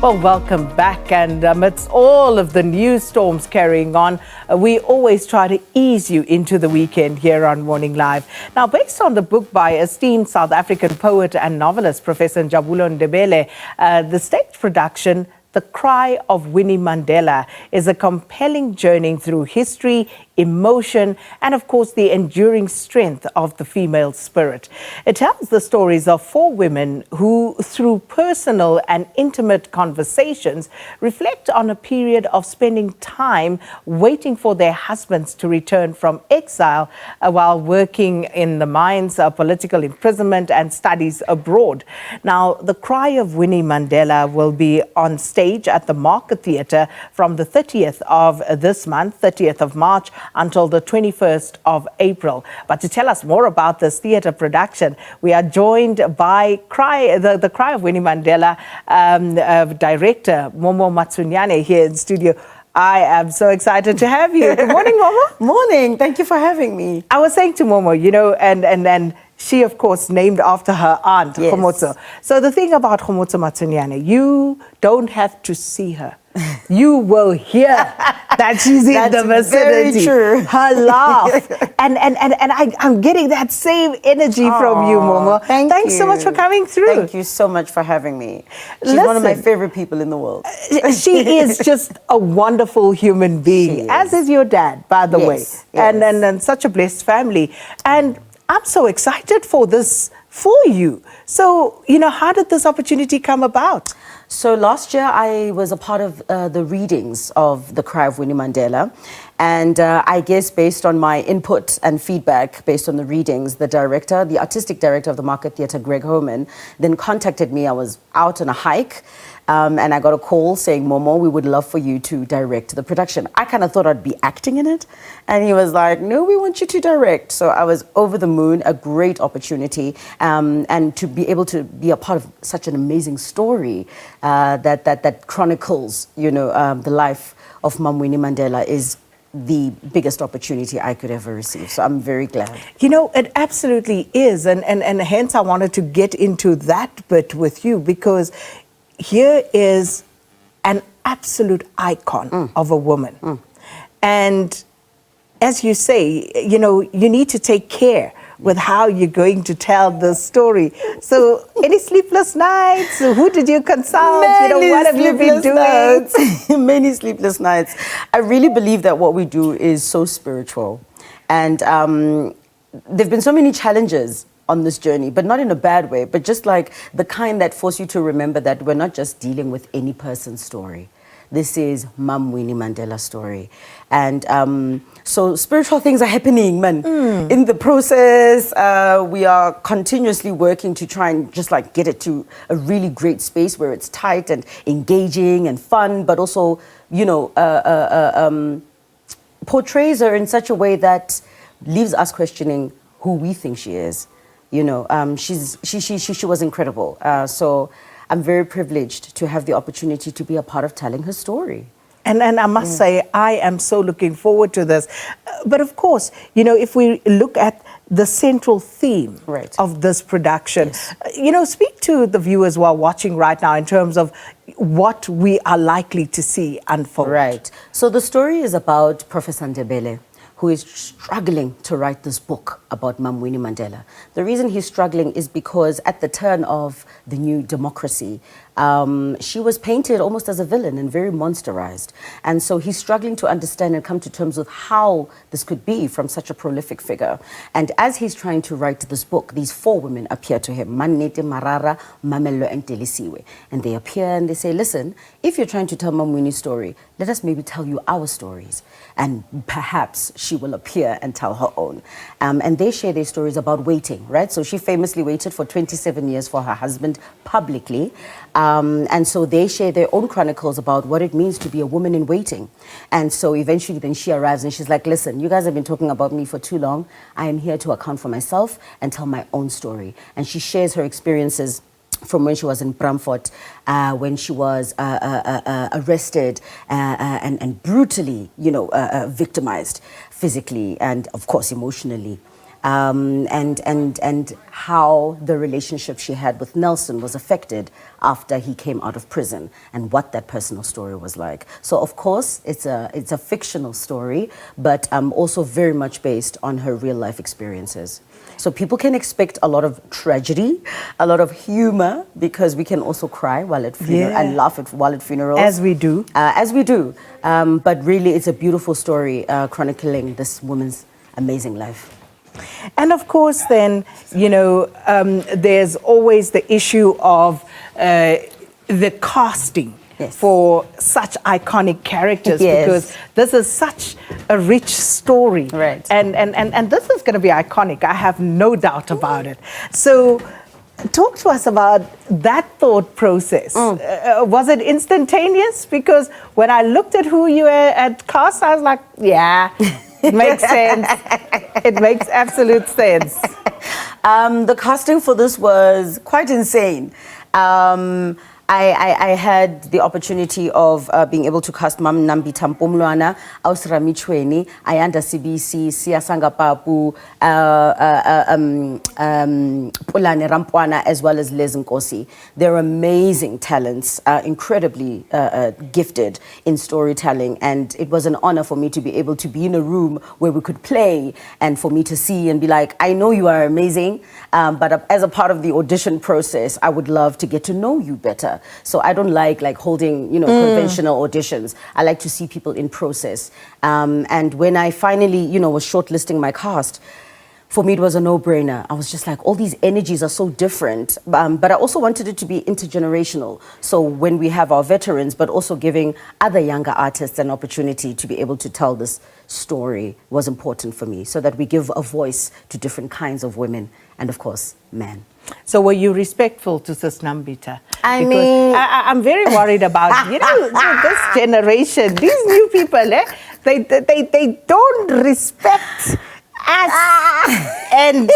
Well, welcome back. And amidst all of the news storms carrying on, we always try to ease you into the weekend here on Morning Live. Now, based on the book by esteemed South African poet and novelist Professor Njabulo Ndebele, the stage production The Cry of Winnie Mandela is a compelling journey through history, emotion, and of course the enduring strength of the female spirit. It tells the stories of four women who, through personal and intimate conversations, reflect on a period of spending time waiting for their husbands to return from exile while working in the mines, political imprisonment, and studies abroad. Now, The Cry of Winnie Mandela will be on stage at the Market Theatre from the 30th of this month, 30th of March, until the 21st of April. But to tell us more about this theatre production, we are joined by the Cry of Winnie Mandela Director Momo Matsunyane here in studio. I am so excited to have you. Good morning, Momo. Morning. Thank you for having me. I was saying to Momo, you know, and she, of course, named after her aunt, Yes. Khomotso. So the thing about Khomotso Matsunyane, you don't have to see her. You will hear that she's in the vicinity. Very true. Her laugh. and I'm getting that same energy from you, Momo. Thanks so much for coming through. Thank you so much for having me. She's one of my favorite people in the world. She is just a wonderful human being, as is your dad, by the way. Yes. And such a blessed family. And I'm so excited for this for you. So, you know, how did this opportunity come about? So last year I was a part of the readings of The Cry of Winnie Mandela. And I guess based on my input and feedback, based on the readings, the artistic director of the Market Theatre, Greg Homan, then contacted me. I was out on a hike and I got a call saying, Momo, we would love for you to direct the production. I kind of thought I'd be acting in it. And he was like, no, we want you to direct. So I was over the moon, a great opportunity. And to be able to be a part of such an amazing story that chronicles, you know, the life of Mam Winnie Mandela is the biggest opportunity I could ever receive. So I'm very glad. You know, it absolutely is. And hence I wanted to get into that bit with you, because here is an absolute icon of a woman. And as you say, you know, you need to take care with how you're going to tell the story. So any sleepless nights? Who did you consult? What have you been doing? Many sleepless nights. I really believe that what we do is so spiritual. And there've been so many challenges on this journey, but not in a bad way, but just like the kind that force you to remember that we're not just dealing with any person's story. This is Mam Winnie Mandela's story. And so spiritual things are happening, man. In the process, we are continuously working to try and just like get it to a really great space where it's tight and engaging and fun, but also, you know, portrays her in such a way that leaves us questioning who we think she is. You know, she was incredible. So I'm very privileged to have the opportunity to be a part of telling her story. And I must say, I am so looking forward to this. But of course, you know, if we look at the central theme of this production, you know, speak to the viewers who are watching right now in terms of what we are likely to see unfold. Right. So the story is about Professor Ndebele, who is struggling to write this book about Mam Winnie Mandela. The reason he's struggling is because at the turn of the new democracy, she was painted almost as a villain and very monsterized. And so he's struggling to understand and come to terms with how this could be from such a prolific figure. And as he's trying to write this book, these four women appear to him, Manete, Marara, Mamello, and Telisiwe. And they appear and they say, listen, if you're trying to tell Mam Winnie's story, let us maybe tell you our stories. And perhaps she will appear and tell her own. And they share their stories about waiting, right? So she famously waited for 27 years for her husband publicly. And so they share their own chronicles about what it means to be a woman in waiting. And so eventually then she arrives and she's like, listen, you guys have been talking about me for too long. I am here to account for myself and tell my own story. And she shares her experiences from when she was in Bramford, when she was arrested and brutally, you know, victimized physically and, of course, emotionally. and how the relationship she had with Nelson was affected after he came out of prison, and what that personal story was like. So of course it's a fictional story, but also very much based on her real life experiences. So people can expect a lot of tragedy, a lot of humor, because we can also cry while at funerals and laugh while at funerals. As we do. But really it's a beautiful story chronicling this woman's amazing life. And of course, then, there's always the issue of the casting for such iconic characters, because this is such a rich story. Right. And this is going to be iconic. I have no doubt about it. So talk to us about that thought process. Was it instantaneous? Because when I looked at who you had cast, I was like, yeah. It makes sense. It makes absolute sense. The casting for this was quite insane. I had the opportunity of being able to cast Mam Nambitha Mpumlwana, Ausra Michweni, Ayanda CBC, Siasanga Papu, Pulane Rampwana, as well as Les Nkosi. They're amazing talents, incredibly gifted in storytelling, and it was an honor for me to be able to be in a room where we could play, and for me to see and be like, I know you are amazing, but as a part of the audition process, I would love to get to know you better. So I don't like holding, conventional auditions. I like to see people in process. And when I finally, was shortlisting my cast, for me it was a no-brainer. I was just like, all these energies are so different. But I also wanted it to be intergenerational. So when we have our veterans, but also giving other younger artists an opportunity to be able to tell this story was important for me, so that we give a voice to different kinds of women and, of course, men. So were you respectful to Sis Nambitha? Because I'm very worried about, this generation, these new people, they don't respect us and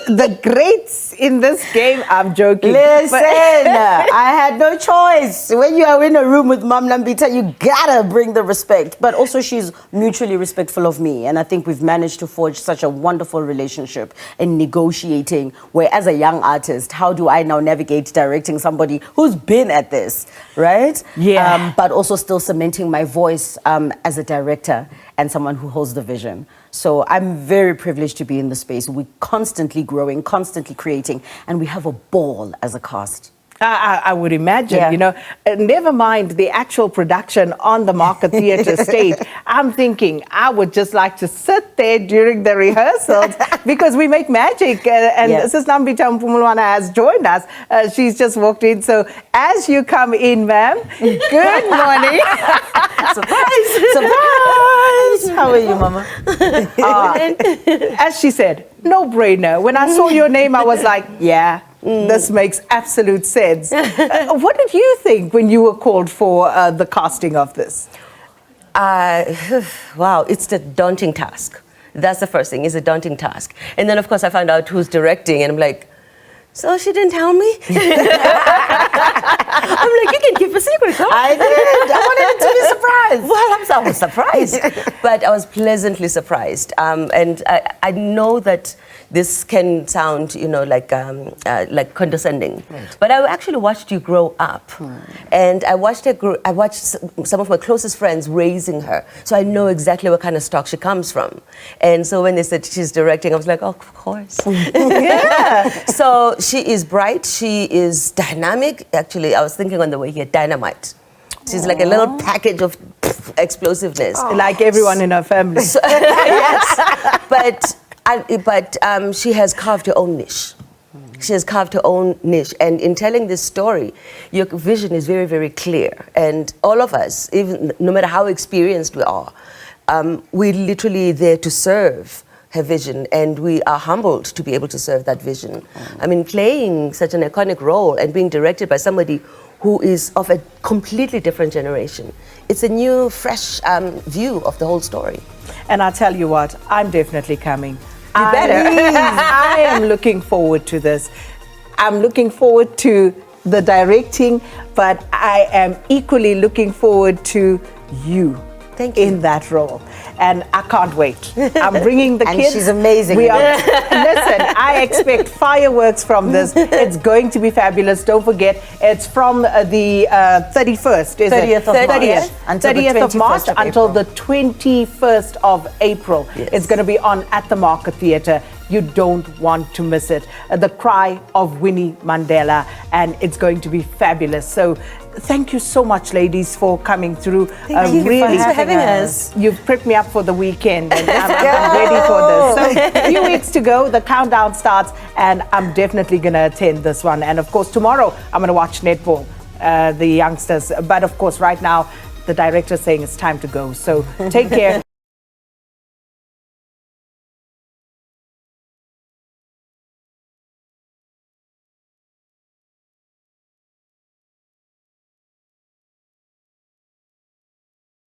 the greats in this game. I'm joking. Listen, I had no choice. When you are in a room with Mam Nambitha, you gotta bring the respect. But also she's mutually respectful of me. And I think we've managed to forge such a wonderful relationship in negotiating, where as a young artist, how do I now navigate directing somebody who's been at this, right? Yeah. But also still cementing my voice as a director and someone who holds the vision. So I'm very privileged to be in the space. We're constantly growing, constantly creating, and we have a ball as a cast. I would imagine, never mind the actual production on the Market Theatre stage. I'm thinking I would just like to sit there during the rehearsals, because we make magic. And Sis Nambitha Mpumlwana has joined us. She's just walked in. So as you come in, ma'am, good morning. Surprise! Surprise! How are you, Mama? As she said, no-brainer. When I saw your name, I was like, yeah. This makes absolute sense. What did you think when you were called for the casting of this? Wow, it's a daunting task. That's the first thing, it's a daunting task. And then, of course, I found out who's directing, and I'm like, so she didn't tell me? I'm like, you can keep a secret, huh? I did. I wanted it to be surprised. Well, I was surprised. But I was pleasantly surprised. And I know that this can sound, like condescending. Right. But I actually watched you grow up. And I watched some of my closest friends raising her. So I know exactly what kind of stock she comes from. And so when they said she's directing, I was like, oh, of course. Yeah. So she is bright, she is dynamic. Actually, I was thinking on the way here, dynamite. She's like a little package of explosiveness. Like everyone in her family. So, yes. But she has carved her own niche. She has carved her own niche. And in telling this story, your vision is very, very clear. And all of us, even no matter how experienced we are, we're literally there to serve her vision, and we are humbled to be able to serve that vision. I mean, playing such an iconic role and being directed by somebody who is of a completely different generation. It's a new, fresh view of the whole story. And I tell you what, I'm definitely coming. You better. I am looking forward to this. I'm looking forward to the directing, but I am equally looking forward to you Thank you. in that role. And I can't wait. I'm bringing the And kids. she's amazing. We are, listen, I expect fireworks from this. It's going to be fabulous. Don't forget, it's from the 31st, is 30th it? of March. 30th, Until the 30th of March 21st of until April. the 21st of April. Yes. It's going to be on at the Market Theatre. You don't want to miss it. The Cry of Winnie Mandela, and it's going to be fabulous. So thank you so much, ladies, for coming through. Thank you. Really, Thanks for having us. You've prepped me up for the weekend, and I'm ready for this. So, a few weeks to go. The countdown starts, and I'm definitely going to attend this one. And of course, tomorrow I'm going to watch netball, the youngsters. But of course, right now, the director's saying it's time to go. So take care.